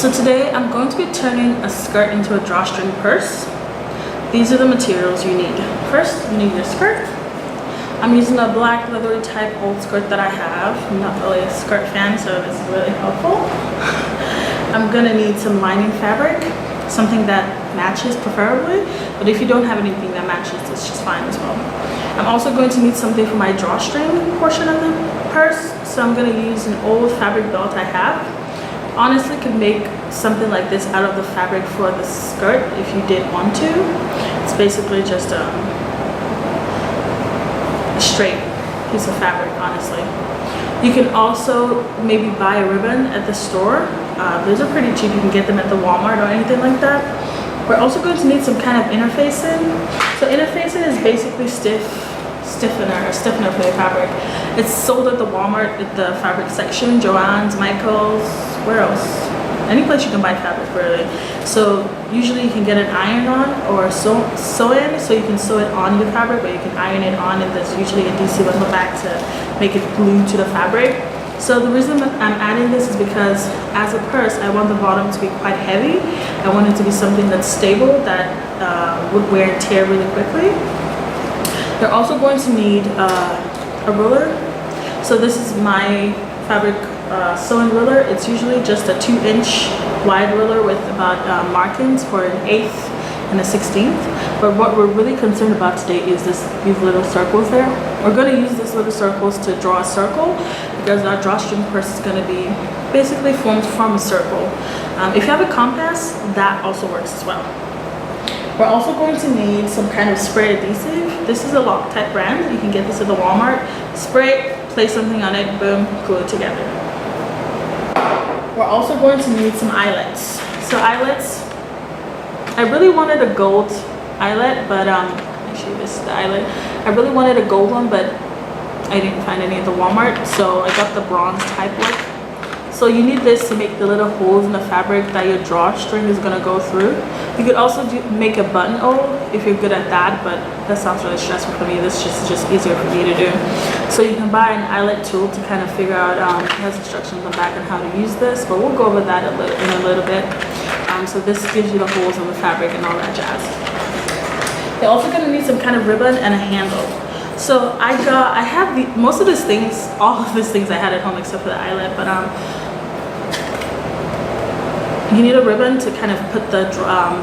So today I'm going to be turning a skirt into a drawstring purse. These are the materials you need. First, you need your skirt. I'm using a black leathery type old skirt that I have. I'm not really a skirt fan, so this is really helpful. I'm gonna need some lining fabric, something that matches preferably, but if you don't have anything that matches, it's just fine as well. I'm also going to need something for my drawstring portion of the purse, so I'm gonna use an old fabric belt I have. Honestly, could make something like this out of the fabric for the skirt if you did want to. It's basically just a straight piece of fabric, honestly. You can also maybe buy a ribbon at the store. Those are pretty cheap. You can get them at the Walmart or anything like that. We're also going to need some kind of interfacing. So interfacing is basically stiffener for the fabric. It's sold at the Walmart at the fabric section, Joann's, Michael's, where else? Any place you can buy fabric, really. So usually you can get an iron-on or sew-in, so you can sew it on the fabric, but you can iron it on, and there's usually a DC on the back to make it glued to the fabric. So the reason that I'm adding this is because as a purse, I want the bottom to be quite heavy. I want it to be something that's stable, that would wear and tear really quickly. You're also going to need a ruler. So this is my fabric sewing ruler. It's usually just a 2-inch wide ruler with about markings for an 1/8 and a 16th. But what we're really concerned about today is these little circles there. We're going to use these little circles to draw a circle because our drawstring purse is going to be basically formed from a circle. If you have a compass, that also works as well. We're also going to need some kind of spray adhesive. This is a Loctite brand. You can get this at the Walmart. Spray, place something on it, boom, glue it together. We're also going to need some eyelets. So eyelets, I really wanted a gold eyelet, but actually this is the eyelet. I really wanted a gold one, but I didn't find any at the Walmart, so I got the bronze type look. So you need this to make the little holes in the fabric that your drawstring is gonna go through. You could also make a buttonhole if you're good at that, but that sounds really stressful for me. This is just easier for me to do. So you can buy an eyelet tool to kind of figure out, it has instructions on the back on how to use this, but we'll go over that in a little bit. So this gives you the holes in the fabric and all that jazz. You're also gonna need some kind of ribbon and a handle. So I have most of these things, all of these things I had at home except for the eyelet, but you need a ribbon to kind of put the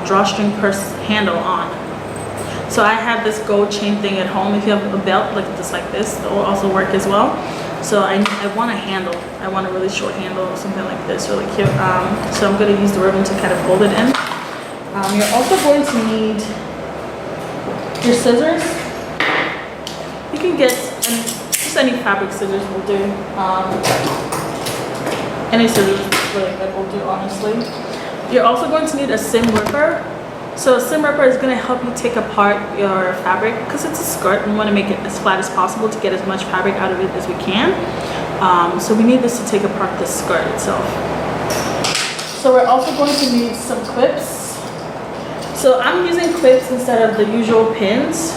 drawstring purse handle on. So I have this gold chain thing at home. If you have a belt like this, that will also work as well. So I want a handle. I want a really short handle or something like this, really cute. So I'm going to use the ribbon to kind of hold it in. You're also going to need your scissors. You can get just any fabric scissors will do. Any scissors really good will do, honestly. You're also going to need a seam ripper. So a seam ripper is going to help you take apart your fabric because it's a skirt and we want to make it as flat as possible to get as much fabric out of it as we can. So we need this to take apart the skirt itself. So we're also going to need some clips. So I'm using clips instead of the usual pins.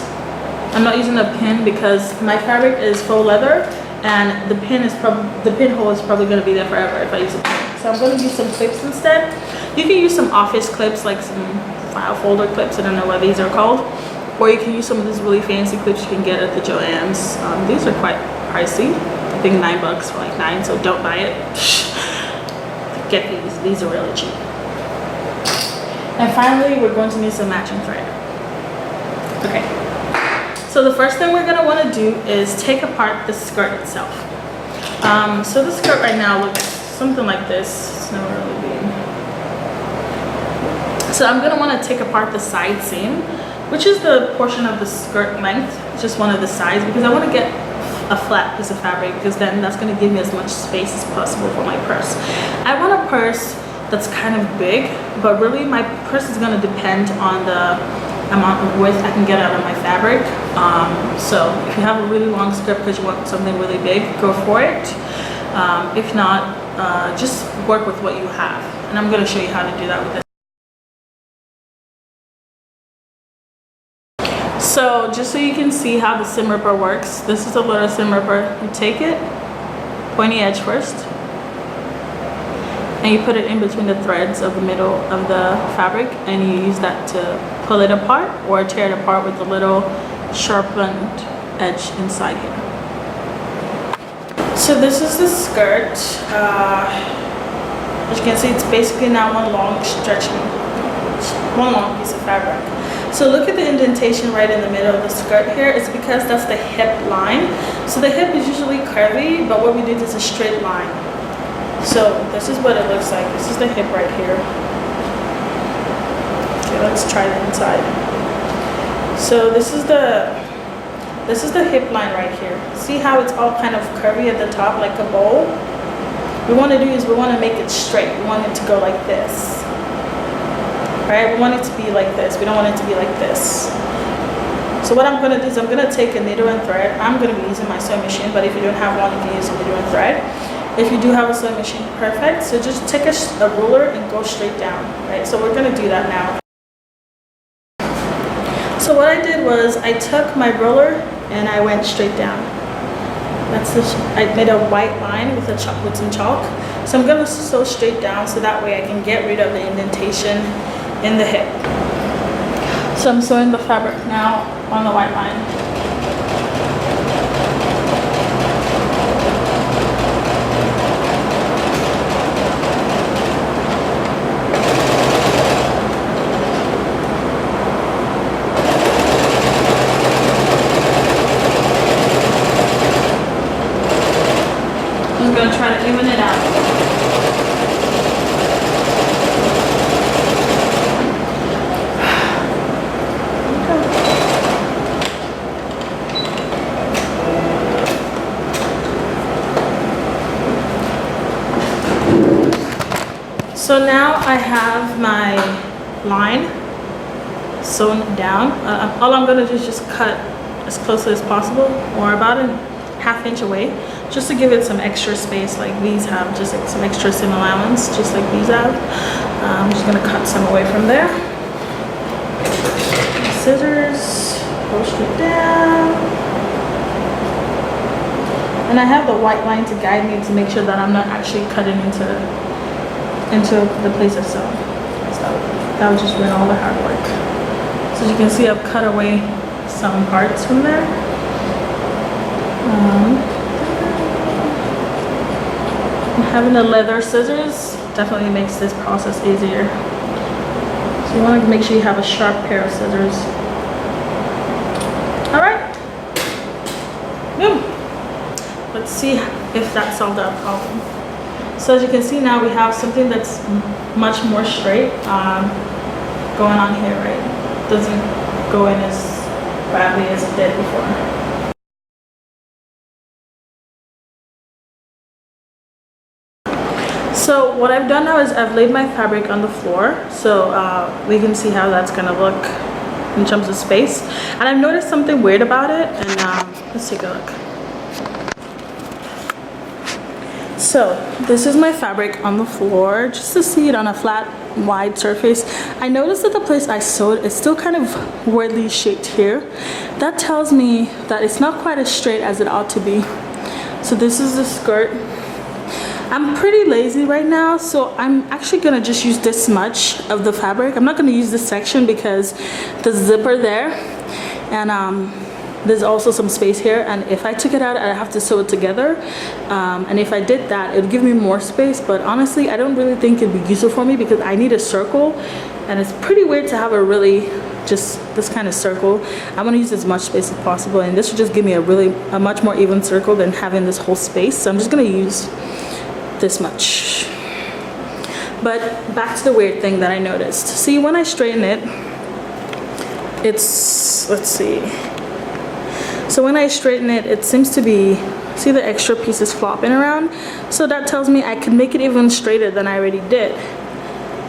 I'm not using a pin because my fabric is faux leather and the pinhole is probably going to be there forever if I use a pin. So I'm going to use some clips instead. You can use some office clips, like some file folder clips. I don't know what these are called. Or you can use some of these really fancy clips you can get at the Joann's. These are quite pricey. I think $9 for like 9, so don't buy it. Get these. These are really cheap. And finally, we're going to need some matching thread. Okay. So the first thing we're going to want to do is take apart the skirt itself. So the skirt right now looks something like this. It's never really been. So I'm going to want to take apart the side seam, which is the portion of the skirt length, just one of the sides, because I want to get a flat piece of fabric because then that's going to give me as much space as possible for my purse. I want a purse that's kind of big, but really my purse is going to depend on the amount of width I can get out of my fabric. So if you have a really long skirt because you want something really big, go for it. If not, just work with what you have, and I'm going to show you how to do that with this. So just so you can see how the seam ripper works, this is a little seam ripper. You take it, pointy edge first, and you put it in between the threads of the middle of the fabric, and you use that to pull it apart or tear it apart with a little sharpened edge inside here. So this is the skirt. As you can see, it's basically now one long piece of fabric. So look at the indentation right in the middle of the skirt here. It's because that's the hip line. So the hip is usually curvy, but what we did is a straight line. So this is what it looks like. This is the hip right here. Okay, let's try the inside. So this is the hip line right here. See how it's all kind of curvy at the top like a bowl? What we want to do is we want to make it straight. We want it to go like this. Right? We want it to be like this. We don't want it to be like this. So what I'm going to do is I'm going to take a needle and thread. I'm going to be using my sewing machine, but if you don't have one, you can use a needle and thread. If you do have a sewing machine, perfect. So just take a ruler and go straight down. Right? So we're going to do that now. So what I did was I took my ruler and I went straight down. I made a white line with some chalk. So I'm going to sew straight down so that way I can get rid of the indentation in the hip. So I'm sewing the fabric now on the white line. I'm going to try to even it out. So now I have my line sewn down. All I'm going to do is just cut as closely as possible, or about a ½ inch away, just to give it some extra space like these have, just like some extra seam allowance, just like these have. I'm just going to cut some away from there. Scissors, go straight down. And I have the white line to guide me to make sure that I'm not actually cutting into the place of sewing. So that would just ruin all the hard work. So as you can see, I've cut away some parts from there. Having the leather scissors definitely makes this process easier. So you want to make sure you have a sharp pair of scissors. All right, boom. Let's see if that solved our problem. So as you can see now, we have something that's much more straight going on here, right? Doesn't go in as badly as it did before. So what I've done now is I've laid my fabric on the floor, so we can see how that's gonna look in terms of space. And I've noticed something weird about it, and let's take a look. So this is my fabric on the floor, just to see it on a flat, wide surface. I noticed that the place I sewed is still kind of weirdly shaped here. That tells me that it's not quite as straight as it ought to be. So this is the skirt. I'm pretty lazy right now, so I'm actually gonna just use this much of the fabric. I'm not gonna use this section because the zipper there, and there's also some space here, and if I took it out, I'd have to sew it together. And if I did that, it would give me more space, but honestly, I don't really think it'd be useful for me because I need a circle, and it's pretty weird to have a really just this kind of circle. I'm gonna use as much space as possible, and this would just give me a much more even circle than having this whole space. So I'm just gonna use this much. But back to the weird thing that I noticed. See, when I straighten it, it's, let's see. So when I straighten it, it seems to be, see the extra pieces flopping around? So that tells me I can make it even straighter than I already did.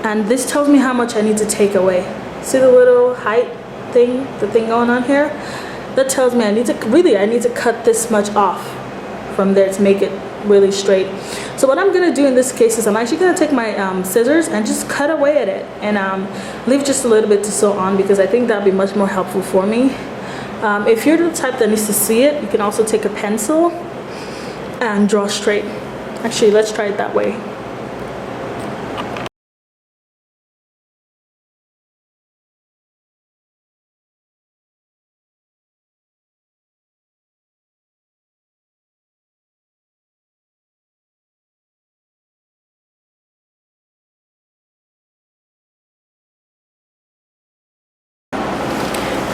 And this tells me how much I need to take away. See the little height thing, the thing going on here? That tells me I need to cut this much off from there to make it really straight. So what I'm gonna do in this case is I'm actually gonna take my scissors and just cut away at it, and leave just a little bit to sew on, because I think that'll be much more helpful for me. If you're the type that needs to see it, you can also take a pencil and draw straight. Actually, let's try it that way.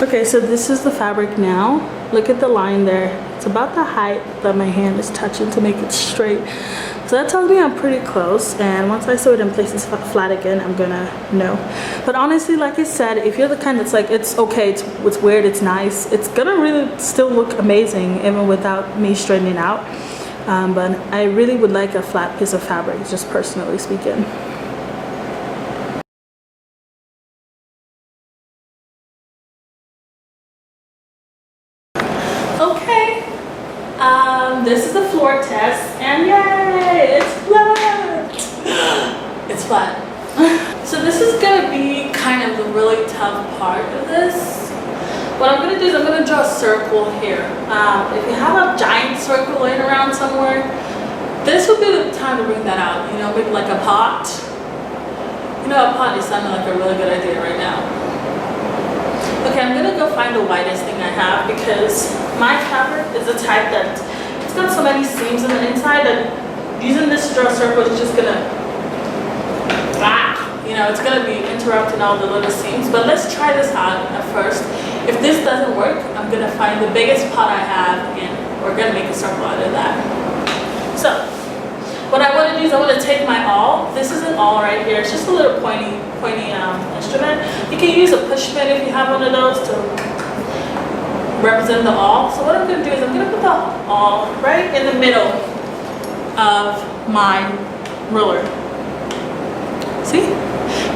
Okay, so this is the fabric now. Look at the line there. It's about the height that my hand is touching to make it straight. So that tells me I'm pretty close, and once I sew it in place and flat again, I'm gonna know. But honestly, like I said, if you're the kind that's like, it's okay, it's weird, it's nice, it's gonna really still look amazing even without me straightening out. But I really would like a flat piece of fabric, just personally speaking. Okay, this is the floor test, and yay, it's flat. It's flat. So this is gonna be kind of the really tough part of this. What I'm gonna do is I'm gonna draw a circle here. If you have a giant circle laying around somewhere, this would be the time to bring that out. You know, maybe like a pot. You know, a pot is sounding like a really good idea right now. Okay, I'm gonna go find the widest thing I have because my fabric is the type that it's got so many seams on the inside that using this to draw circles is just gonna, you know, it's gonna be interrupting all the little seams. But let's try this out at first. If this doesn't work, I'm gonna find the biggest pot I have and we're gonna make a circle out of that. So, what I want to do is I want to take my awl. This is an awl right here. It's just a little pointy instrument. You can use a push pin if you have one of those to represent the awl. So what I'm going to do is I'm going to put the awl right in the middle of my ruler. See?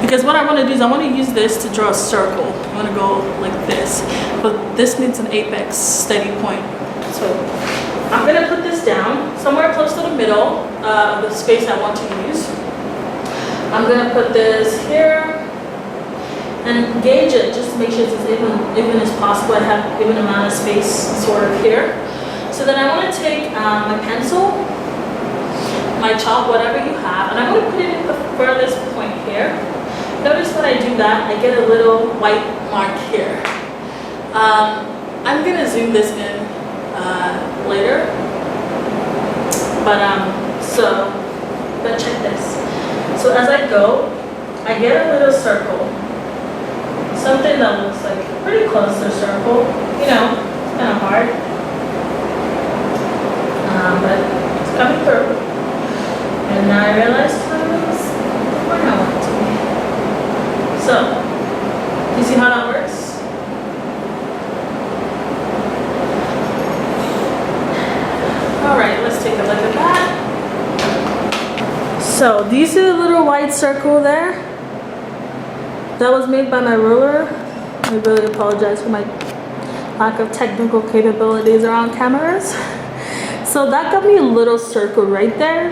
Because what I want to do is I want to use this to draw a circle. I'm going to go like this. But this needs an apex steady point. So I'm going to put this down somewhere close to the middle of the space I want to use. I'm going to put this here and gauge it just to make sure it's as even as possible. I have even amount of space sort of here. So then I want to take my pencil, my chalk, whatever you have, and I'm going to put it at the furthest point here. Notice when I do that, I get a little white mark here. I'm going to zoom this in later, but check this. So as I go, I get a little circle, something that looks like pretty close to a circle. You know, it's kind of hard, but it's coming through. And now I realize it's where I want it to be. So, you see how that works? Alright, let's take a look at that. So these are the little white circle there. That was made by my ruler. I really apologize for my lack of technical capabilities around cameras. So that got me a little circle right there.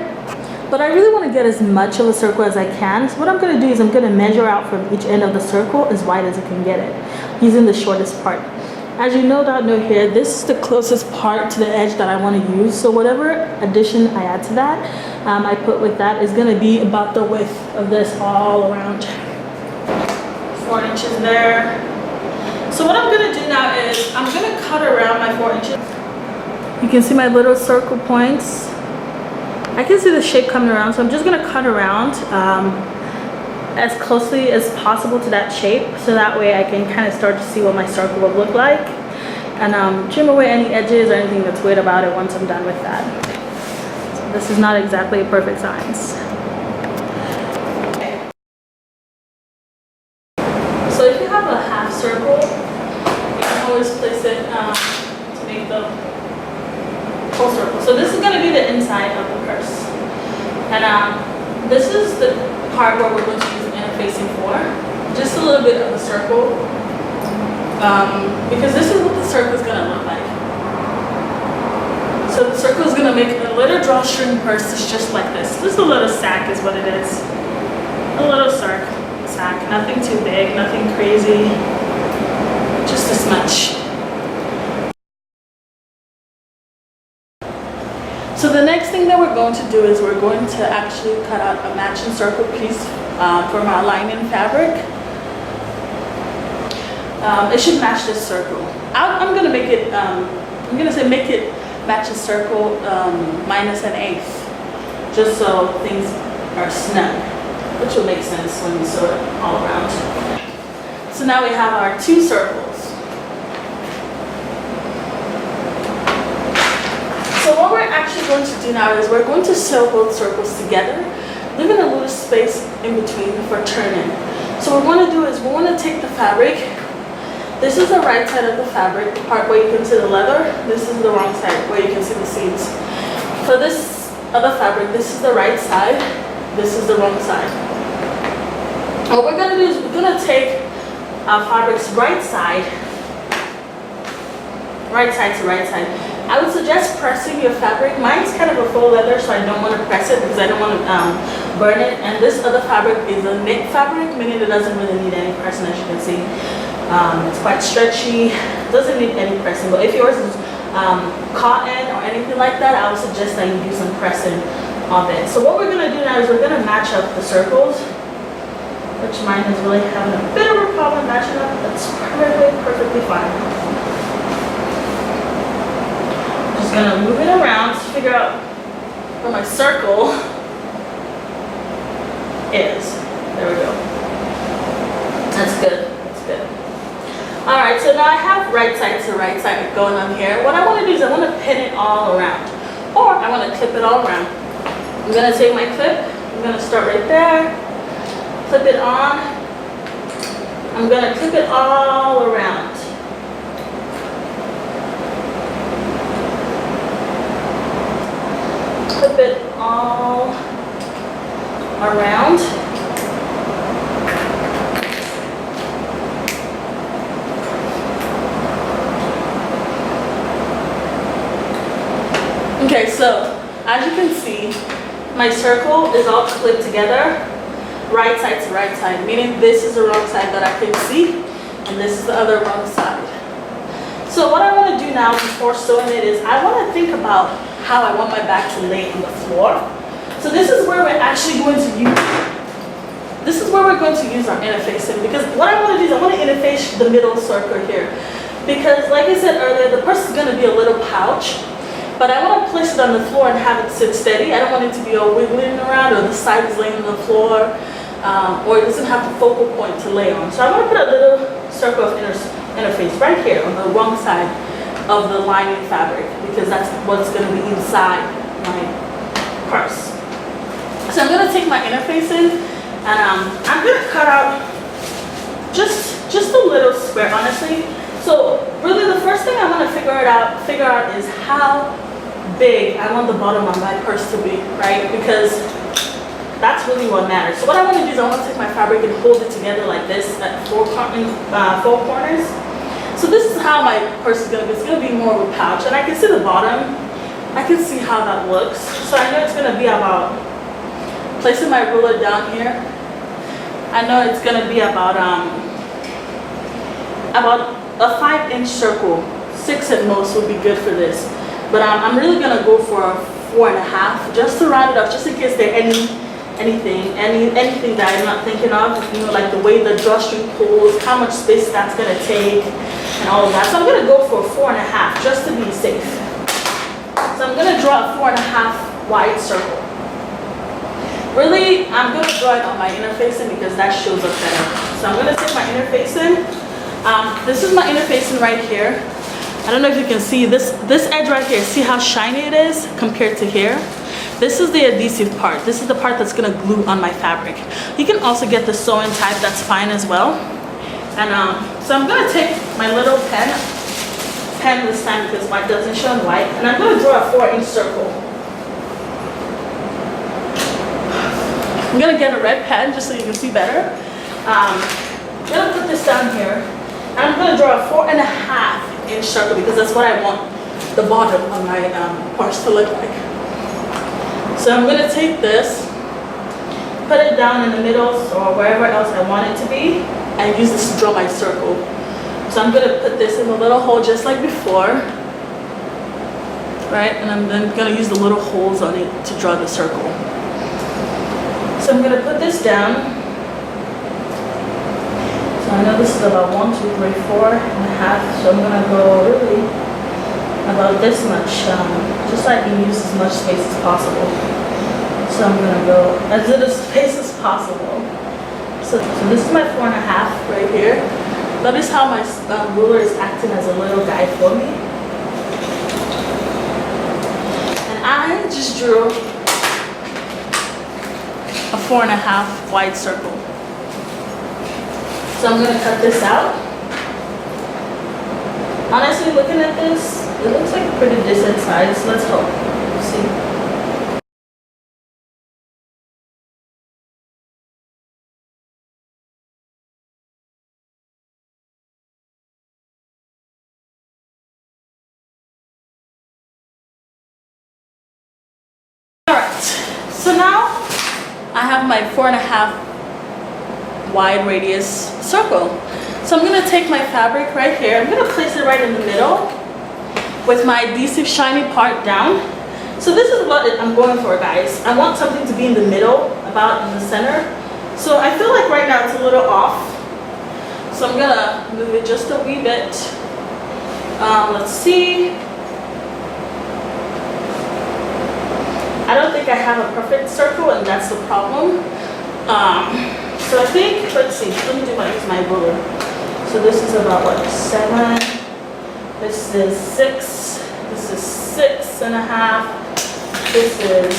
But I really want to get as much of a circle as I can. So what I'm going to do is I'm going to measure out from each end of the circle as wide as I can get it, using the shortest part. As you know here, this is the closest part to the edge that I want to use. So whatever addition I add to that, I put with that is going to be about the width of this all around. 4 inches there. So what I'm going to do now is I'm going to cut around my 4 inches. You can see my little circle points. I can see the shape coming around, so I'm just going to cut around as closely as possible to that shape, so that way I can kind of start to see what my circle will look like, and trim away any edges or anything that's weird about it once I'm done with that. So this is not exactly a perfect science. Okay. So if you have a half circle, you can always place it to make the full circle. So this is going to be the inside of the purse, and this is the part where we're going to use interfacing for. Just a little bit of a circle, because this is what the circle is going to look like. So the circle is going to make a little drawstring purse that's just like this. Just a little sack is what it is. A little sack, nothing too big, nothing crazy, just this much. So the next thing that we're going to do is we're going to actually cut out a matching circle piece for my lining fabric. It should match this circle. I'm going to make it, I'm going to say make it match a circle minus an eighth, just so things are snug, which will make sense when you sew it all around. So now we have our 2 circles. going to do now is we're going to sew both circles together, leaving a little space in between for turning. So what we're going to do is we want to take the fabric. This is the right side of the fabric, the part where you can see the leather. This is the wrong side where you can see the seams. For this other fabric, this is the right side, this is the wrong side. What we're going to do is we're going to take our fabric's right side to right side. I would suggest pressing your fabric. Mine's kind of a faux leather, so I don't want to press it because I don't want to burn it. And this other fabric is a knit fabric, meaning it doesn't really need any pressing, as you can see. It's quite stretchy, doesn't need any pressing. But if yours is cotton or anything like that, I would suggest that you do some pressing of it. So what we're going to do now is we're going to match up the circles, which mine is really having a bit of a problem matching up. That's perfectly fine. Just going to move it around to figure out where my circle is. There we go. That's good. That's good. Alright, so now I have right side to right side going on here. What I want to do is I want to pin it all around. Or I want to clip it all around. I'm going to take my clip. I'm going to start right there. Clip it on. I'm going to clip it all around. Clip it all around. Okay, so as you can see, my circle is all clipped together, right side to right side, meaning this is the wrong side that I can see, and this is the other wrong side. So what I want to do now before sewing it is I want to think about how I want my bag to lay on the floor. So this is where we're actually going to use, our interfacing, because what I want to do is I want to interface the middle circle here, because like I said earlier, the purse is going to be a little pouch. But I want to place it on the floor and have it sit steady. I don't want it to be all wiggling around or the side is laying on the floor, or it doesn't have a focal point to lay on. So I want to put a little circle of interface right here on the wrong side of the lining fabric, because that's what's going to be inside my purse. So I'm going to take my interface in, and I'm going to cut out just a little square, honestly. So really the first thing I want to figure out is how big I want the bottom of my purse to be, right? Because that's really what matters. So what I want to do is I want to take my fabric and hold it together like this at four corners. So this is how my purse is going to be. It's going to be more of a pouch, and I can see the bottom. I can see how that looks. So I know it's going to be about, placing my ruler down here, I know it's going to be about a 5-inch circle. 6 at most would be good for this. But I'm really going to go for a 4.5 just to round it up, just in case there anything that I'm not thinking of, you know, like the way the drawstring pulls, how much space that's going to take, and all of that. So I'm going to go for a 4.5 just to be safe. So I'm going to draw a 4.5 wide circle. Really, I'm going to draw it on my interfacing because that shows up better. So I'm going to take my interfacing. This is my interfacing right here. I don't know if you can see this edge right here. See how shiny it is compared to here? This is the adhesive part. This is the part that's gonna glue on my fabric. You can also get the sewing type, that's fine as well. And so I'm gonna take my little pen this time because mine doesn't show in white, and I'm gonna draw a 4-inch circle. I'm gonna get a red pen just so you can see better. I'm gonna put this down here, and I'm gonna draw a 4.5-inch circle because that's what I want the bottom of my purse to look like. So I'm gonna take this, put it down in the middle or wherever else I want it to be, and use this to draw my circle. So I'm gonna put this in the little hole just like before, right? And I'm then gonna use the little holes on it to draw the circle. So I'm gonna put this down. So I know this is about 1, 2, 3, 4.5. So I'm gonna go really about this much, just so I can use as much space as possible. So I'm gonna go as little space as possible. So this is my 4.5 right here. Notice how my ruler is acting as a little guide for me. And I just drew a 4.5 wide circle. So I'm gonna cut this out. Honestly, looking at this, it looks like a pretty decent size. Let's hope. See. Alright, so now I have my 4.5 wide radius circle. So I'm going to take my fabric right here. I'm going to place it right in the middle with my adhesive shiny part down. So this is what I'm going for, guys. I want something to be in the middle, about in the center. So I feel like right now it's a little off. So I'm going to move it just a wee bit. Let's see. I don't think I have a perfect circle, and that's the problem. So I think, let's see, let me use my ruler. So this is about what, 7, this is 6, this is 6.5, this is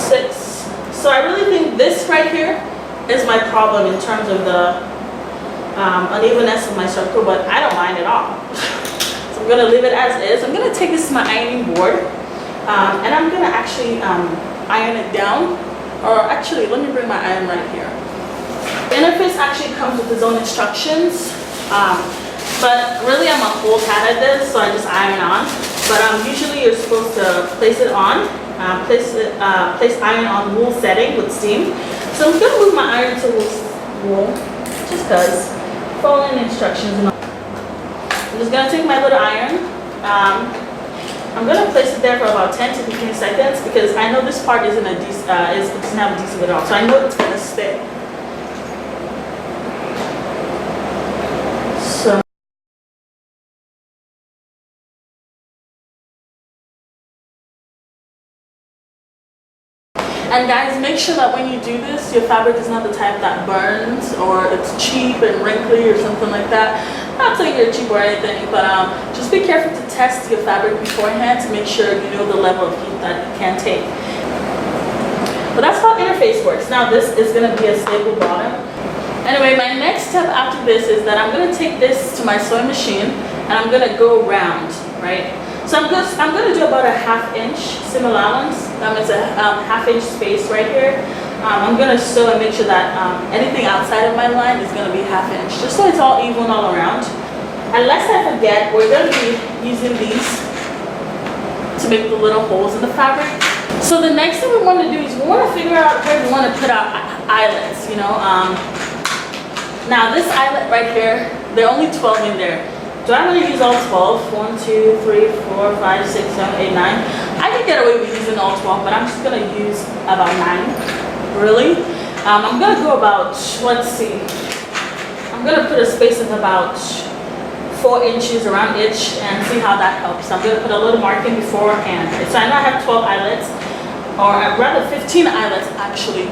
6. So I really think this right here is my problem in terms of the unevenness of my circle, but I don't mind at all. So I'm gonna leave it as is. I'm gonna take this to my ironing board, and I'm gonna actually iron it down. Or actually, let me bring my iron right here. The interface actually comes with its own instructions, but really I'm a whole cat at this, so I just iron on. But usually you're supposed to place it on, place iron on wool setting with steam. So I'm gonna move my iron to wool, just cause following instructions and all. I'm just gonna take my little iron. I'm gonna place it there for about 10 to 15 seconds because I know this part isn't doesn't have adhesive at all, so I know it's gonna stay. So. And guys, make sure that when you do this, your fabric is not the type that burns or it's cheap and wrinkly or something like that. Not saying you're cheap or anything, but just be careful to test your fabric beforehand to make sure you know the level of heat that it can take. But that's how interface works. Now this is going to be a stable bottom. Anyway, my next step after this is that I'm going to take this to my sewing machine and I'm going to go round, right? So I'm going to do about a 1/2 inch seam allowance. It's a 1/2 inch space right here. I'm going to sew and make sure that anything outside of my line is going to be 1/2 inch, just so it's all even all around. Unless I forget, we're going to be using these to make the little holes in the fabric. So the next thing we want to do is we want to figure out where we want to put our eyelets, you know. Now this eyelet right here, there are only 12 in there. Do I want to use all 12? 1, 2, 3, 4, 5, 6, 7, 8, 9. I can get away with using all 12, but I'm just going to use about 9. Really? I'm going to go about, let's see. I'm going to put a space of about 4 inches around each and see how that helps. I'm going to put a little marking beforehand. So I know I have 12 eyelets, or rather 15 eyelets actually.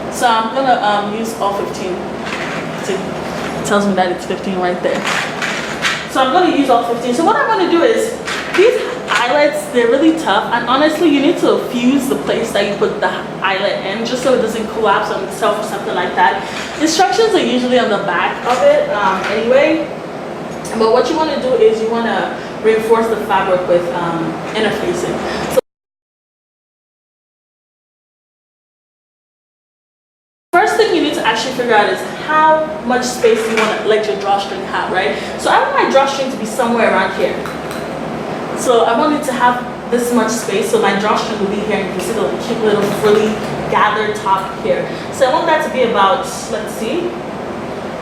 So I'm going to use all 15. See, it tells me that it's 15 right there. So I'm going to use all 15. So what I'm going to do is, these eyelets, they're really tough. And honestly, you need to fuse the place that you put the eyelet in, just so it doesn't collapse on itself or something like that. Instructions are usually on the back of it anyway. But what you want to do is you want to reinforce the fabric with interfacing. So first thing you need to actually figure out is how much space you want to let your drawstring have, right? So I want my drawstring to be somewhere around here. So I want it to have this much space, so my drawstring will be here, and you can see the cute little frilly gathered top here. So I want that to be about, let's see,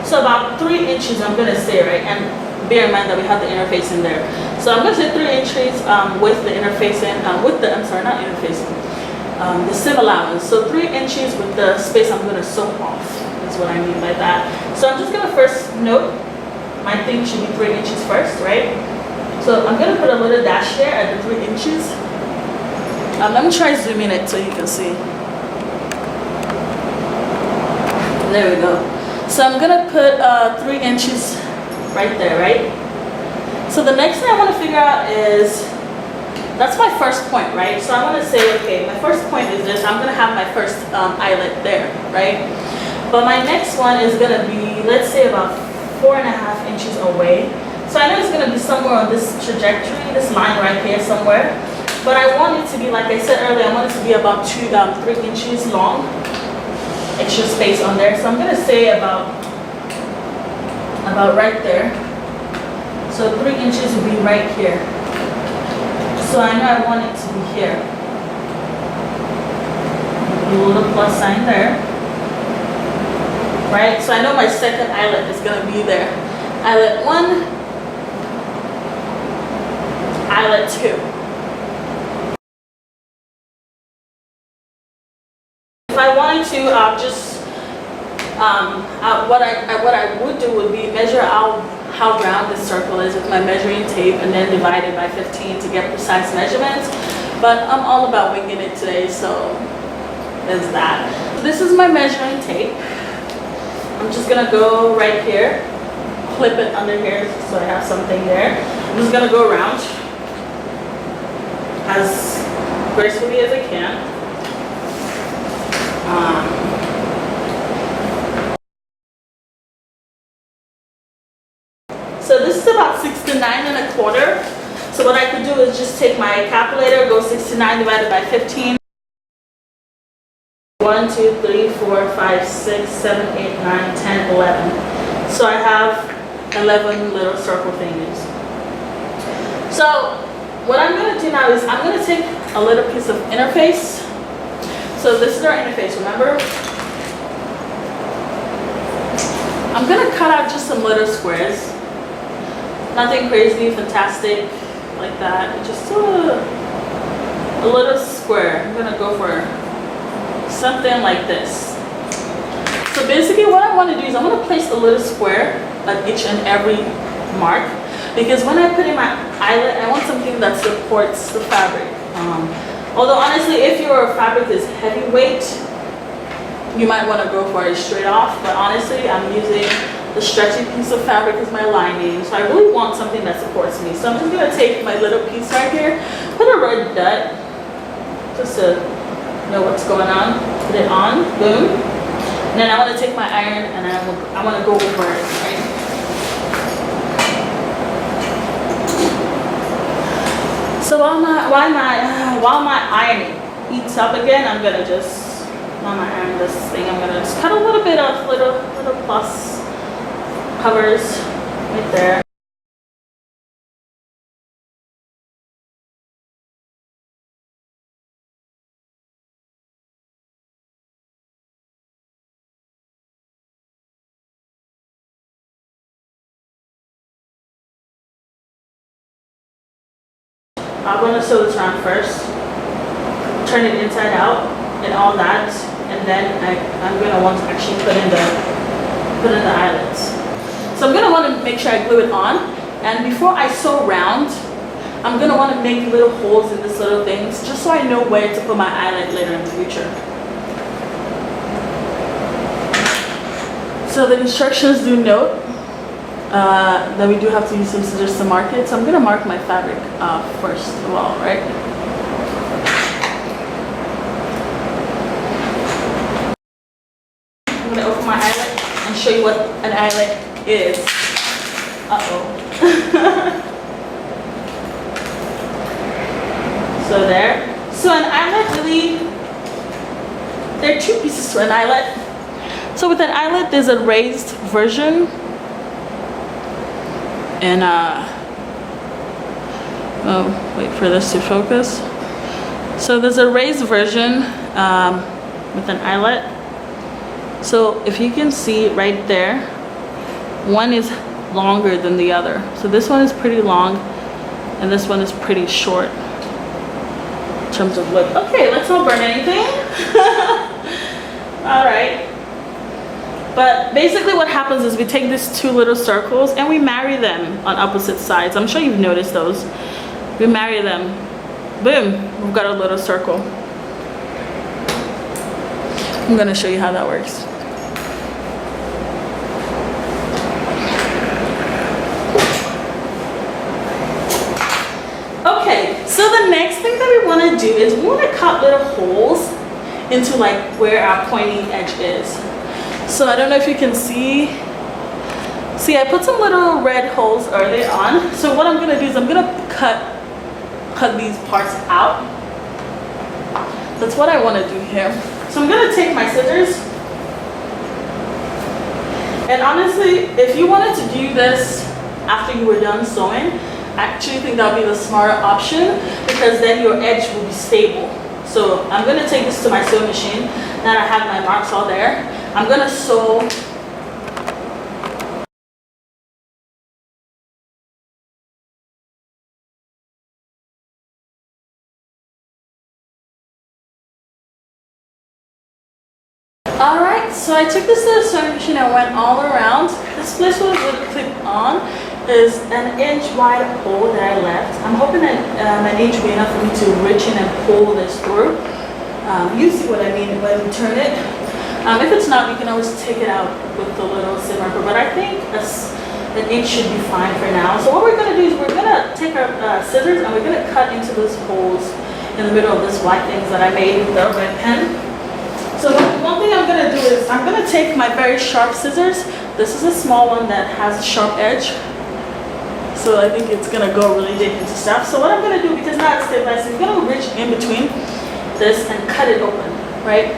so about 3 inches I'm going to say, right? And bear in mind that we have the interface in there. So I'm going to say 3 inches with the interfacing, I'm sorry, not interfacing, the seam allowance. So 3 inches with the space I'm going to sew off is what I mean by that. So I'm just going to first note my thing should be 3 inches first, right? So I'm going to put a little dash there at the 3 inches. Let me try zooming it so you can see. There we go. So I'm going to put 3 inches right there, right? So the next thing I want to figure out is that's my first point, right? So I want to say, okay, my first point is this. I'm going to have my first eyelet there, right? But my next one is going to be, let's say, about 4.5 inches away. So I know it's going to be somewhere on this trajectory, this line right here somewhere. But I want it to be, like I said earlier, I want it to be about 3 inches long. Extra space on there. So I'm going to say about right there. So 3 inches would be right here. So I know I want it to be here. A little plus sign there. Right? So I know my second eyelet is going to be there. Eyelet 1, eyelet 2. If I wanted to what I would do would be measure out how round this circle is with my measuring tape and then divide it by 15 to get precise measurements. But I'm all about winging it today, so there's that. This is my measuring tape. I'm just gonna go right here, clip it under here so I have something there. I'm just gonna go around as gracefully as I can. So this is about 69.25. So what I could do is just take my calculator, go 69 divided by 15. 1, 2, 3, 4, 5, 6, 7, 8, 9, 10, 11. So I have 11 little circle fingers. So what I'm going to do now is I'm going to take a little piece of interface. So this is our interface, remember? I'm going to cut out just some little squares. Nothing crazy, fantastic, like that. Just a little square. I'm gonna go for something like this. So basically what I want to do is I'm going to place a little square at each and every mark. Because when I put in my eyelet, I want something that supports the fabric. Although honestly, if your fabric is heavyweight, you might want to go for it straight off. But honestly, I'm using the stretchy piece of fabric as my lining, so I really want something that supports me. So I'm just gonna take my little piece right here, put a red dot, just to know what's going on. Put it on, boom. And then I want to take my iron and I want to go over it, right? So while my ironing heats up again, I'm gonna just while my iron this thing, I'm gonna just cut a little bit of little plus covers right there. I'm going to sew this round first, turn it inside out and all that, and then I'm going to want to actually put in the eyelets. So I'm going to want to make sure I glue it on, and before I sew round, I'm going to want to make little holes in these little things just so I know where to put my eyelet later in the future. So the instructions do note that we do have to use some scissors to mark it. So I'm going to mark my fabric first of all, right? I'm going to open my eyelet and show you what an eyelet is. Uh-oh. So there. So an eyelet really, there are two pieces to an eyelet. So with an eyelet, there's a raised version. And oh, wait for this to focus. So there's a raised version with an eyelet. So if you can see right there, one is longer than the other. So this one is pretty long and this one is pretty short in terms of look. Okay, let's not burn anything. All right. But basically what happens is we take these two little circles and we marry them on opposite sides. I'm sure you've noticed those. We marry them. Boom, we've got a little circle. I'm gonna show you how that works. Okay, So the next thing that we want to do is we want to cut little holes into like where our pointing edge is. So I don't know if you can see. See, I put some little red holes early on. So what I'm gonna do is I'm gonna cut these parts out. That's what I want to do here. So I'm gonna take my scissors. And honestly, if you wanted to do this after you were done sewing, I actually think that would be the smarter option, because then your edge will be stable. So I'm gonna take this to my sewing machine. Now I have my marks all there. I'm gonna sew Alright, so I took this to the sewing machine and went all around. This place where it would clip on is an inch wide hole that I left. I'm hoping that an inch will be enough for me to reach in and pull this through. You see what I mean when we turn it. If it's not, you can always take it out with the little zipper, but I think an inch should be fine for now. So what we're going to do is we're going to take our scissors and we're going to cut into those holes in the middle of this white things that I made with the red pen. So one thing I'm going to do is I'm going to take my very sharp scissors. This is a small one that has a sharp edge. So I think it's going to go really deep into stuff. So what I'm going to do, because now it's stabilized, I'm going to reach in between this and cut it open, right?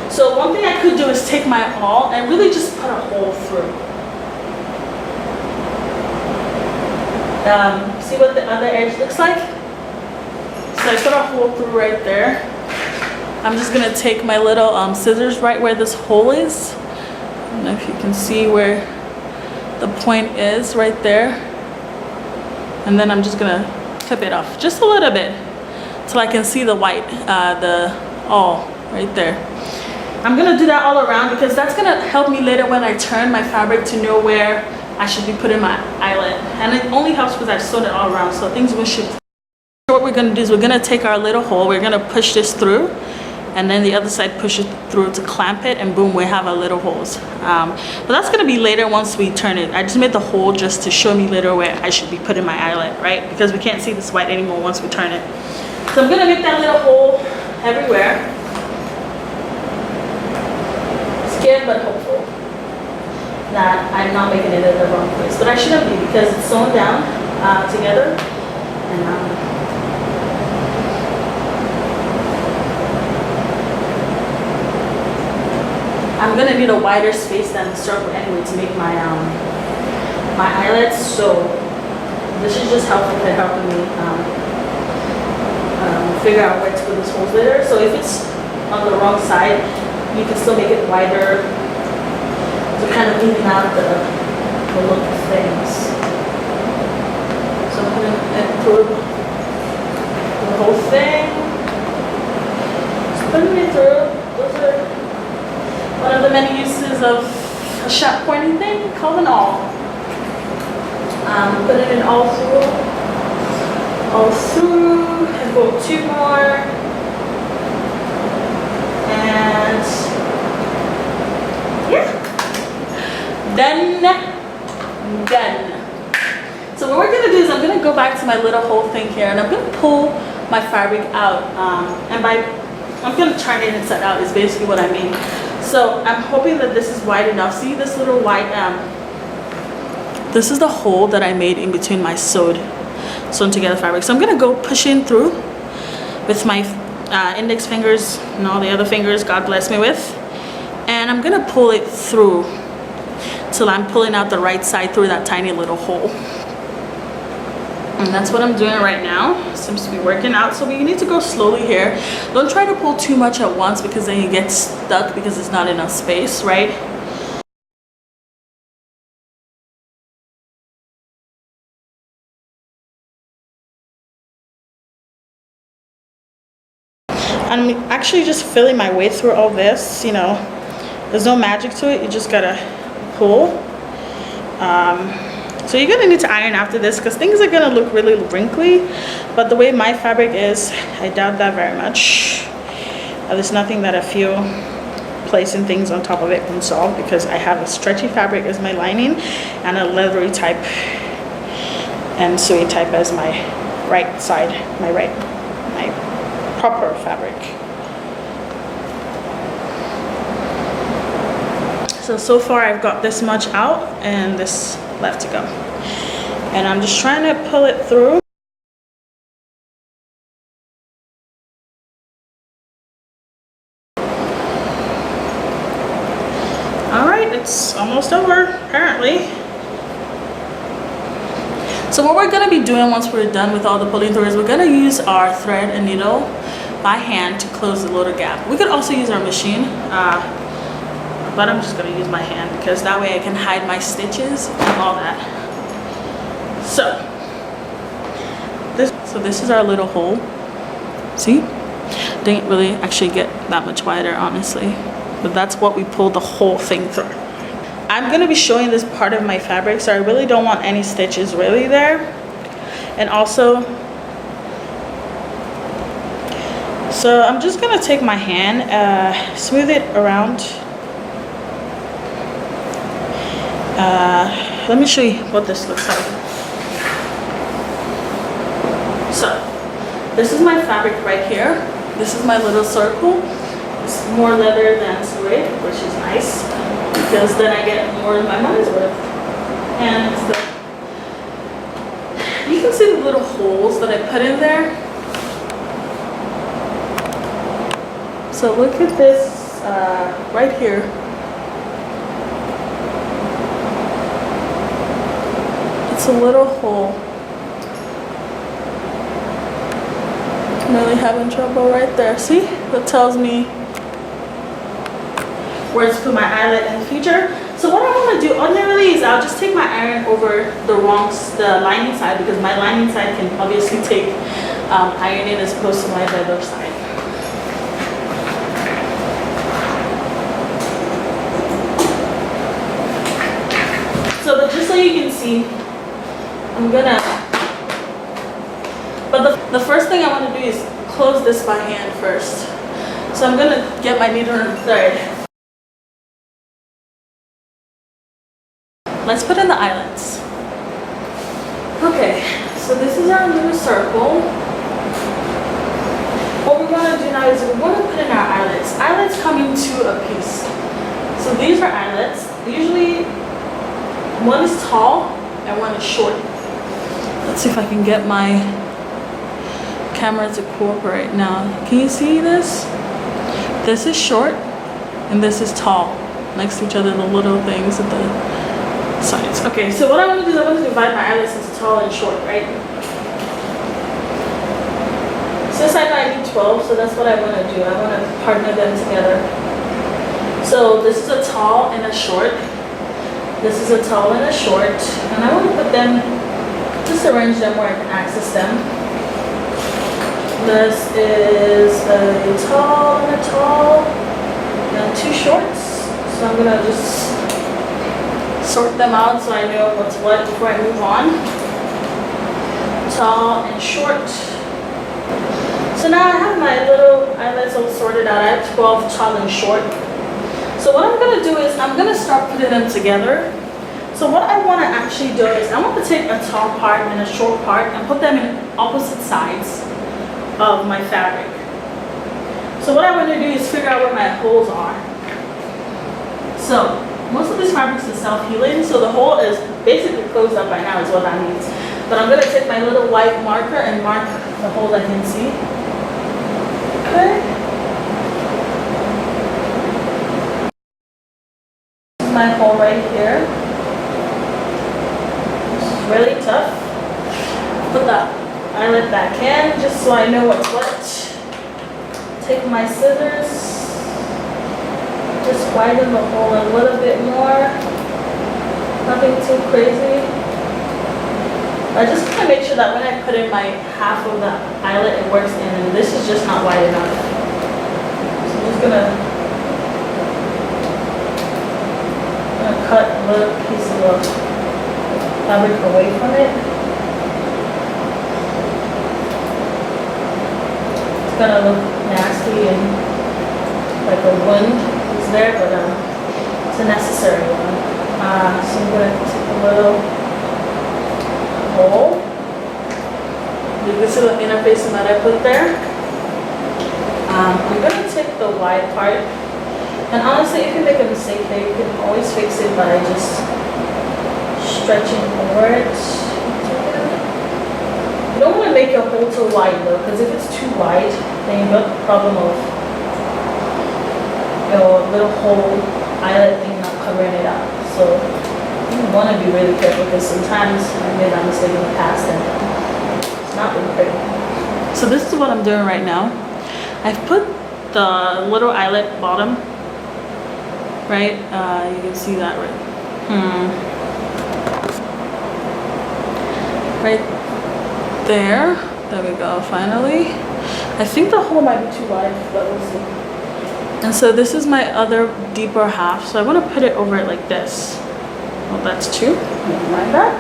So one thing I could do is take my awl and really just put a hole through. See what the other edge looks like? So I put a hole through right there. I'm just gonna take my little scissors right where this hole is. I don't know if you can see where the point is right there. And then I'm just gonna clip it off just a little bit till I can see the white, the awl right there. I'm gonna do that all around because that's gonna help me later when I turn my fabric to know where I should be putting my eyelet. And it only helps because I've sewed it all around, so things will shift. So what we're gonna do is we're gonna take our little hole, we're gonna push this through, and then the other side push it through to clamp it, and boom, we have our little holes. But that's gonna be later once we turn it. I just made the hole just to show me later where I should be putting my eyelet, right? Because we can't see this white anymore once we turn it. So I'm gonna make that little hole everywhere. Scared but hopeful that I'm not making it in the wrong place. But I shouldn't be because it's sewn down together. And I'm gonna need a wider space than the circle anyway to make my my eyelets. So this is just helping me figure out where to put these holes later. So if it's on the wrong side, you can still make it wider to kind of even out the look of things. So I'm putting it through the whole thing. Just putting it through. Those are one of the many uses of a sharp pointing thing called an awl. Putting it all through, and go 2 more, and yeah, done. So what we're gonna do is I'm gonna go back to my little hole thing here, and I'm gonna pull my fabric out, and I'm gonna turn it inside out is basically what I mean. So I'm hoping that this is wide enough. See this little white, this is the hole that I made in between my sewn together fabric. So I'm gonna go push in through with my index fingers and all the other fingers God bless me with. And I'm gonna pull it through till I'm pulling out the right side through that tiny little hole. And that's what I'm doing right now. Seems to be working out. So we need to go slowly here. Don't try to pull too much at once because then you get stuck because there's not enough space, right? I'm actually just feeling my way through all this, you know. There's no magic to it. You just gotta pull. So you're gonna need to iron after this because things are gonna look really wrinkly, but the way my fabric is, I doubt that very much. There's nothing that I feel placing things on top of it can solve because I have a stretchy fabric as my lining and a leathery type and suede type as my right side, my proper fabric. So far I've got this much out and this left to go. And I'm just trying to pull it through. All right, it's almost over, apparently. So what we're gonna be doing once we're done with all the pulling through is we're gonna use our thread and needle by hand to close the little gap. We could also use our machine, but I'm just gonna use my hand because that way I can hide my stitches and all that. So this is our little hole. See? Didn't really actually get that much wider, honestly. But that's what we pulled the whole thing through. I'm gonna be showing this part of my fabric, so I really don't want any stitches really there. And also, so I'm just gonna take my hand, smooth it around. Let me show you what this looks like. So, this is my fabric right here. This is my little circle. It's more leather than suede, which is nice because then I get more than my money's worth. And you can see the little holes that I put in there. So look at this right here. It's a little hole. I'm really having trouble right there. See? That tells me where to put my eyelet in the future. So what I want to do ordinarily is I'll just take my iron over the lining side because my lining side can obviously take ironing as opposed to my leather side. So but just so you can see, I'm gonna, but the first thing I want to do is close this by hand first. So I'm gonna get my needle and thread. Let's put in the eyelets. Okay, so this is our little circle. What we're gonna do now is we're gonna put in our eyelets. Eyelets come in two a piece. So these are eyelets. Usually one is tall and one is short. Let's see if I can get my camera to cooperate now. Can you see this? This is short and this is tall. Next to each other, the little things at the sides. Okay, so what I want to do is I want to divide my eyelets into tall and short, right? Since I know I need 12, so that's what I want to do. I want to partner them together. So this is a tall and a short. This is a tall and a short. And I want to put them, just arrange them where I can access them. This is a tall and a tall and two shorts. So I'm gonna just sort them out so I know what's what before I move on. Tall and short. So now I have my little eyelets all sorted out. I have 12 tall and short. So what I'm gonna do is I'm gonna start putting them together. So what I wanna actually do is I want to take a tall part and a short part and put them in opposite sides of my fabric. So what I want to do is figure out where my holes are. So most of these fabrics is self-healing, so the hole is basically closed up by now is what that means. But I'm going to take my little white marker and mark the holes I can see. Okay. This is my hole right here. This is really tough. Put the eyelet back in just so I know what's what. Take my scissors, just widen the hole a little bit more. Nothing too crazy. I just want to make sure that when I put in my half of the eyelet it works in, and this is just not wide enough. So I'm just gonna cut a little piece of the fabric away from it. It's gonna look nasty and like a wound is there, but it's a necessary one. So I'm gonna take a little hole. You can see the interfacing that I put there. I'm gonna take the wide part, and honestly, if you make a mistake here, you can always fix it by just stretching over it. You don't want to make your hole too wide though, because if it's too wide, then you got the problem of your little hole eyelet thing not covering it up. So you want to be really careful, because sometimes I made that mistake in the past and it's not really pretty. So this is what I'm doing right now. I've put the little eyelet bottom, right? You can see that right. Right there. There we go, finally. I think the hole might be too wide, but we'll see. And so this is my other deeper half. So I want to put it over it like this. Well, that's two. Never mind that.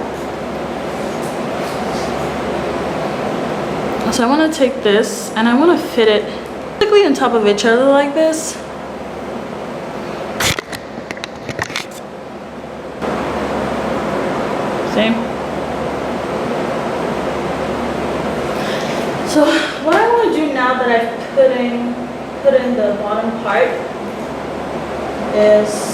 So I want to take this and I want to fit it basically on top of each other like this. Same. So what I want to do now that I've put in the bottom part is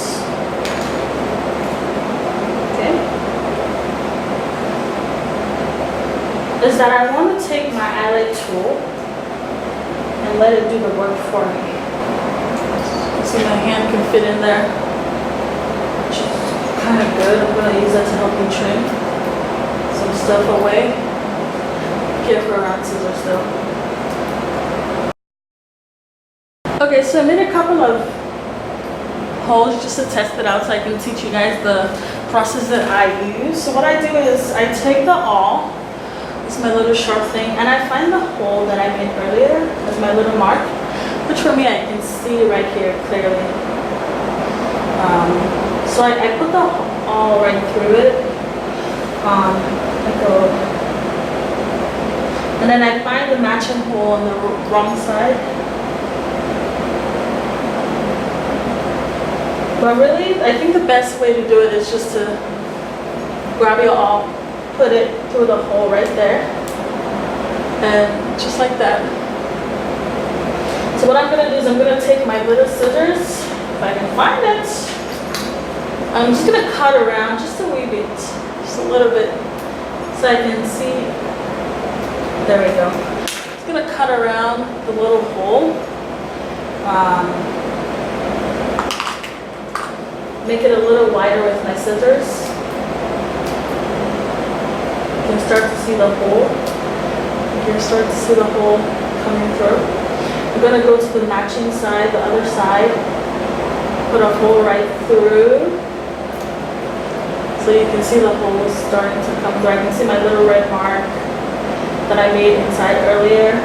that I want to take my eyelet tool and let it do the work for me. You see my hand can fit in there, which is kind of good. I'm going to use that to help me trim some stuff away. Careful around scissors still. Okay, so I made a couple of holes just to test it out so I can teach you guys the process that I use. So what I do is I take the awl. It's my little sharp thing, and I find the hole that I made earlier as my little mark, which for me I can see right here clearly. So I put the awl right through it, and then I find the matching hole on the wrong side. But really, I think the best way to do it is just to grab your awl, put it through the hole right there, and just like that. So what I'm going to do is I'm going to take my little scissors, if I can find it. I'm just going to cut around just a wee bit, just a little bit, so I can see. There we go. Just going to cut around the little hole. Make it a little wider with my scissors. You can start to see the hole. You can start to see the hole coming through. I'm going to go to the matching side, the other side. Put a hole right through. So you can see the hole starting to come through. I can see my little red mark that I made inside earlier.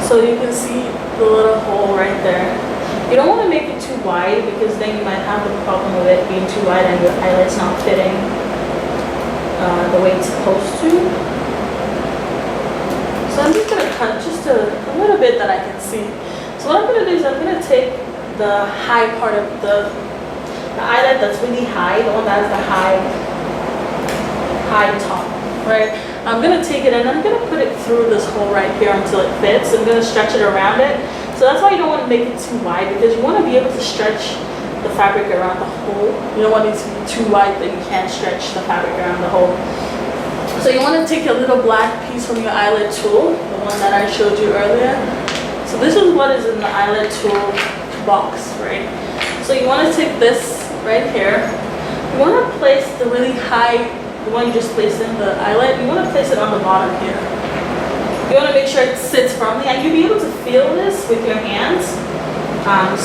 So you can see the little hole right there. You don't want to make it too wide, because then you might have the problem of it being too wide and your eyelet's not fitting the way it's supposed to. So I'm just going to cut just a little bit that I can see. So what I'm going to do is I'm going to take the high part of the eyelet that's really high, the one that has the high top, right? I'm going to take it and I'm going to put it through this hole right here until it fits. I'm going to stretch it around it. So that's why you don't want to make it too wide, because you want to be able to stretch the fabric around the hole. You don't want it to be too wide that you can't stretch the fabric around the hole. So you want to take a little black piece from your eyelet tool, the one that I showed you earlier. So this is what is in the eyelet tool box, right? So you want to take this right here. You want to place the really high, the one you just placed in the eyelet, you want to place it on the bottom here. You want to make sure it sits firmly, and you'll be able to feel this with your hands.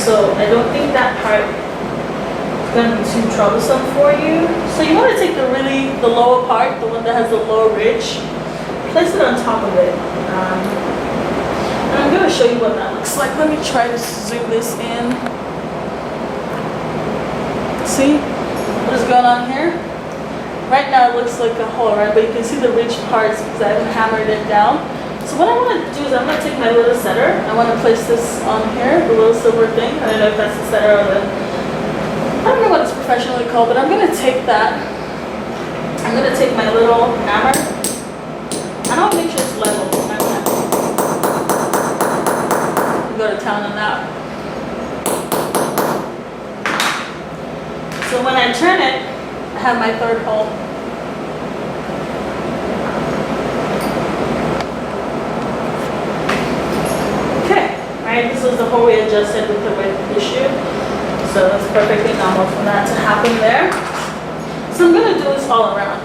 So I don't think that part is going to be too troublesome for you. So you want to take the lower part, the one that has the lower ridge, place it on top of it. And I'm going to show you what that looks like. Let me try to zoom this in. See what is going on here? Right now it looks like a hole, right? But you can see the ridge parts because I haven't hammered it down. So what I want to do is I'm going to take my little setter. I want to place this on here, the little silver thing. I don't know if that's the setter or the, I don't know what it's professionally called, but I'm going to take that have my third hole. Okay, right, this is the hole we adjusted with the width issue. So that's perfectly normal for that to happen there. So I'm gonna do this all around.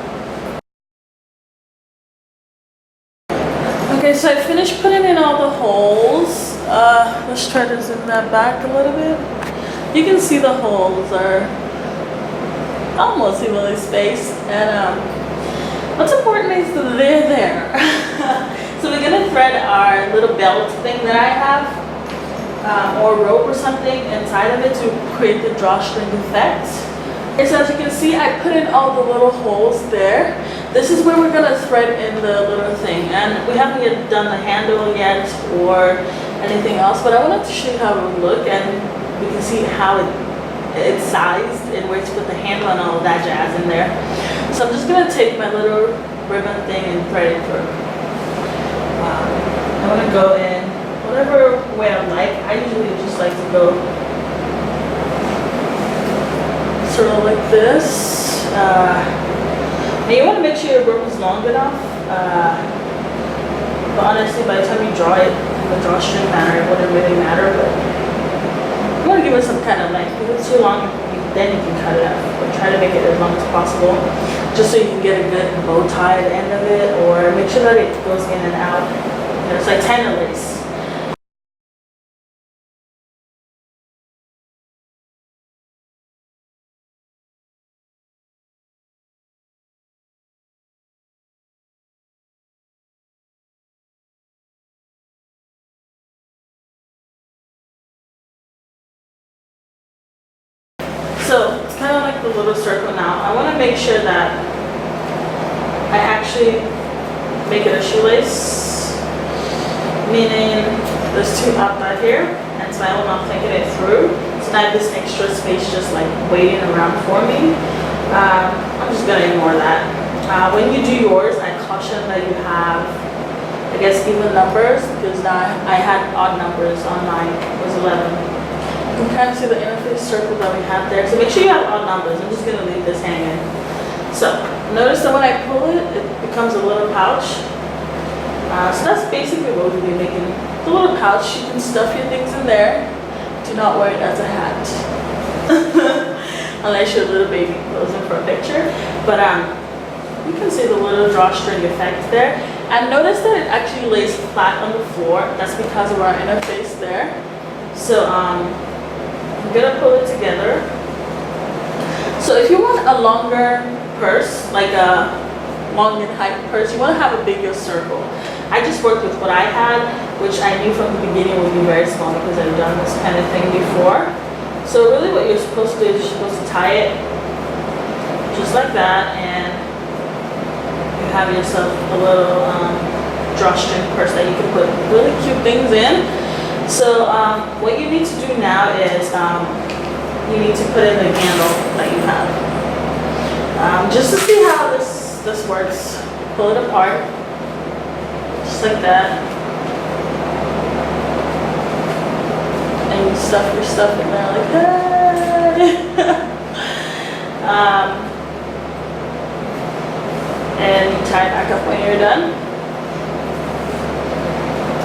Okay, so I finished putting in all the holes. Let's try to zoom that back a little bit. You can see the holes are almost evenly spaced, and what's important is that they're there. So we're gonna thread our little belt thing that I have, or rope or something inside of it to create the drawstring effect. And so as you can see, I put in all the little holes there. This is where we're gonna thread in the little thing, and we haven't yet done the handle yet or anything else, but I wanted to show you how it would look, and we can see how it's sized and where to put the handle and all of that jazz in there. So I'm just gonna take my little ribbon thing and thread it through. I'm gonna go in whatever way I like. I usually just like to go sort of like this. And you want to make sure your rope is long enough. But honestly, by the time you draw it in the drawstring manner, it wouldn't really matter. But you want to give it some kind of length. If it's too long, then you can cut it off. But try to make it as long as possible, just so you can get a good bow tie at the end of it, or make sure that it goes in and out. You know, it's like tender lace. So it's kind of like the little circle now. I want to make sure that I actually make it a shoelace, meaning there's two up right here, and so I'm not thinking it through. So I have this extra space just like waiting around for me. I'm just gonna ignore that. When you do yours, I caution that you have, I guess, even numbers, because now I had odd numbers on mine. It was 11. You can kind of see the interface circle that we have there. So make sure you have odd numbers. I'm just going to leave this hanging. So notice that when I pull it, it becomes a little pouch. So that's basically what we'll be making. The little pouch, you can stuff your things in there. Do not wear it as a hat. Unless you're a little baby posing for a picture. But you can see the little drawstring effect there. And notice that it actually lays flat on the floor. That's because of our interface there. So I'm gonna pull it together. So if you want a longer purse, like a long and high purse, you want to have a bigger circle. I just worked with what I had, which I knew from the beginning would be very small because I've done this kind of thing before. So really what you're supposed to do is you're supposed to tie it just like that, and you have yourself a little drawstring purse that you can put really cute things in. So what you need to do now is you need to put in the handle that you have. Just to see how this works, pull it apart, just like that. And you stuff your stuff in there like that. And you tie it back up when you're done.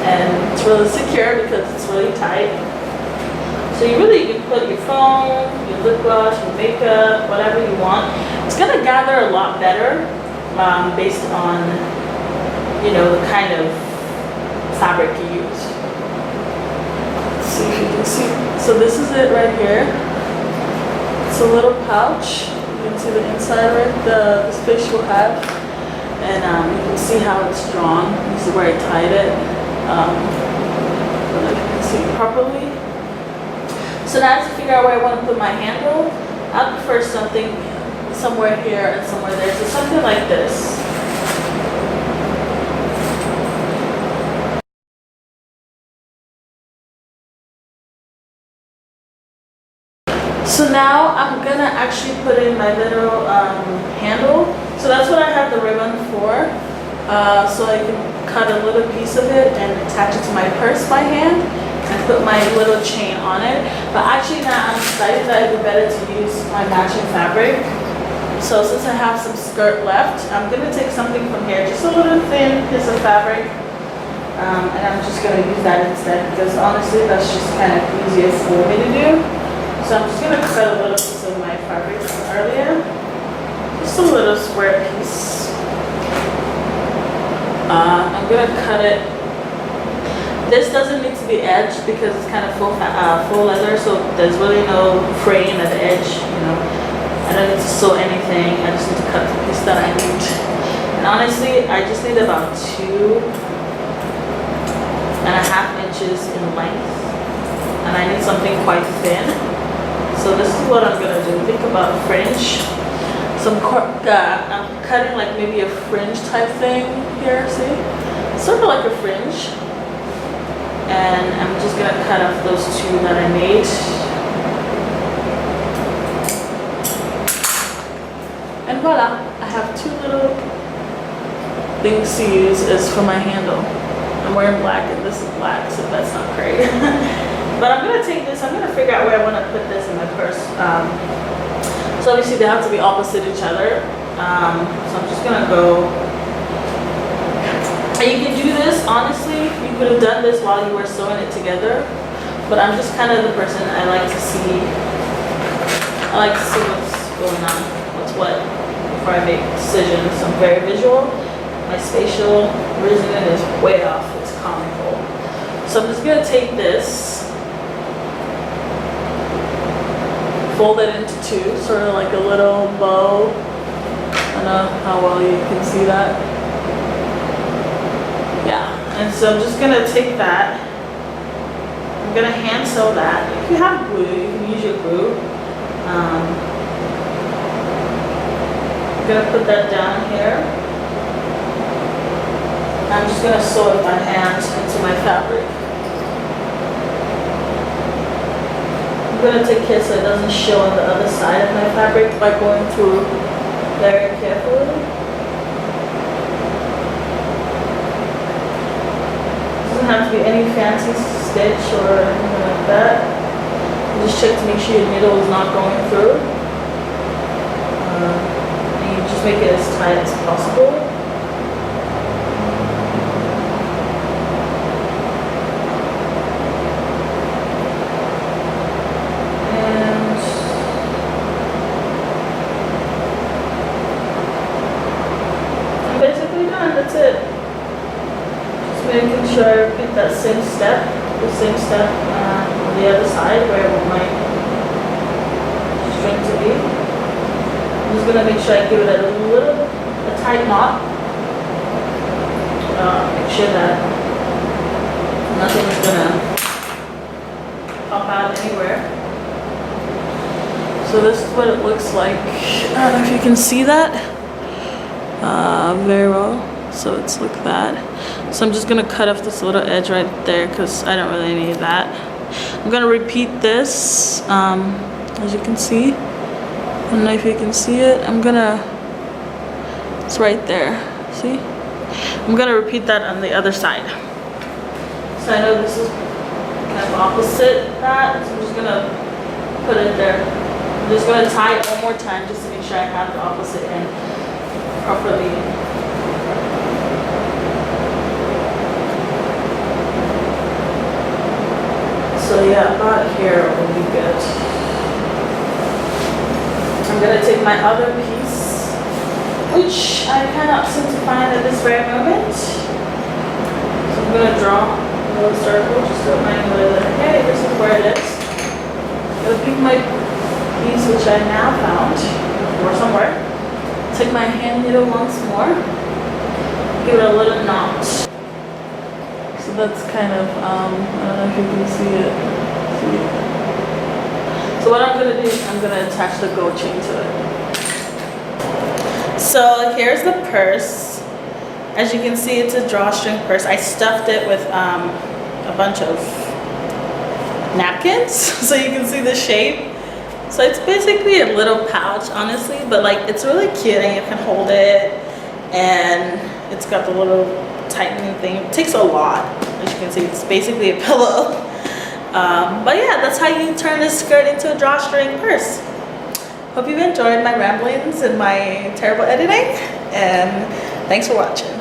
And it's really secure because it's really tight. So you can put your phone, your lip gloss, your makeup, whatever you want. It's gonna gather a lot better based on, you know, the kind of fabric you use. Let's see if you can see. So this is it right here. It's a little pouch. You can see the inside, right? The space you'll have. And you can see how it's drawn. This is where I tied it. So that you can see properly. So now to figure out where I want to put my handle, I prefer something somewhere here and somewhere there. So something like this. So now I'm gonna actually put in my little handle. So that's what I have the ribbon for. So I can cut a little piece of it and attach it to my purse by hand and put my little chain on it. But actually now I'm decided that it would be better to use my matching fabric. So since I have some skirt left, I'm gonna take something from here, just a little thin piece of fabric, and I'm just gonna use that instead because honestly, that's just kind of easier for me to do. So I'm just gonna cut a little piece of my fabric from earlier, just a little square piece. I'm gonna cut it. This doesn't need to be edged because it's kind of full leather, so there's really no fraying at the edge, you know. I don't need to sew anything, I just need to cut the piece that I need. And honestly, I just need about 2.5 inches in length. And I need something quite thin. So this is what I'm gonna do. Think about a fringe. I'm cutting like maybe a fringe type thing here, see? Sort of like a fringe. And I'm just gonna cut off those 2 that I made. And voila, I have 2 little things to use as for my handle. I'm wearing black and this is black, so that's not great. But I'm gonna take this, I'm gonna figure out where I wanna put this in my purse. So obviously they have to be opposite each other. So I'm just gonna go. And you can do this, honestly, you could have done this while you were sewing it together. But I'm just kind of the person, I like to see what's going on, what's what, before I make decisions. I'm very visual. My spatial reasoning is way off, it's comical. So I'm just gonna take this, fold it into 2, sort of like a little bow. I don't know how well you can see that. Yeah, and so I'm just gonna take that. I'm gonna hand sew that. If you have glue, you can use your glue. I'm gonna put that down here. I'm just gonna sew it by hand into my fabric. I'm gonna take care so it doesn't show on the other side of my fabric by going through very carefully. Doesn't have to be any fancy stitch or anything like that. You just check to make sure your needle is not going through. And you just make it as tight as possible. That's it. Just making sure I repeat that same step, the same step on the other side where I want my string to be. I'm just gonna make sure I give it a tight knot. Make sure that nothing is gonna pop out anywhere. So this is what it looks like. I don't know if you can see that very well. So it's like that. So I'm just gonna cut off this little edge right there because I don't really need that. I'm gonna repeat this, as you can see. I don't know if you can see it. It's right there, see? I'm gonna repeat that on the other side. So I know this is kind of opposite that, so I'm just gonna put it there. I'm just gonna tie it one more time just to make sure I have the opposite end properly. So yeah, about here will be good. I'm gonna take my other piece, which I cannot seem to find at this very moment. So I'm gonna draw a little circle just to remind me that, hey, this is where it is. I'm gonna pick my piece, which I now found, or somewhere. Take my hand needle once more, give it a little knot. So that's kind of, I don't know if you can see it. So what I'm going to do is I'm going to attach the gold chain to it. So here's the purse. As you can see, it's a drawstring purse. I stuffed it with a bunch of napkins so you can see the shape. So it's basically a little pouch, honestly, but like it's really cute and you can hold it, and it's got the little tightening thing. It takes a lot. As you can see, it's basically a pillow. But yeah, that's how you turn this skirt into a drawstring purse. hope you've enjoyed my ramblings and my terrible editing, and thanks for watching.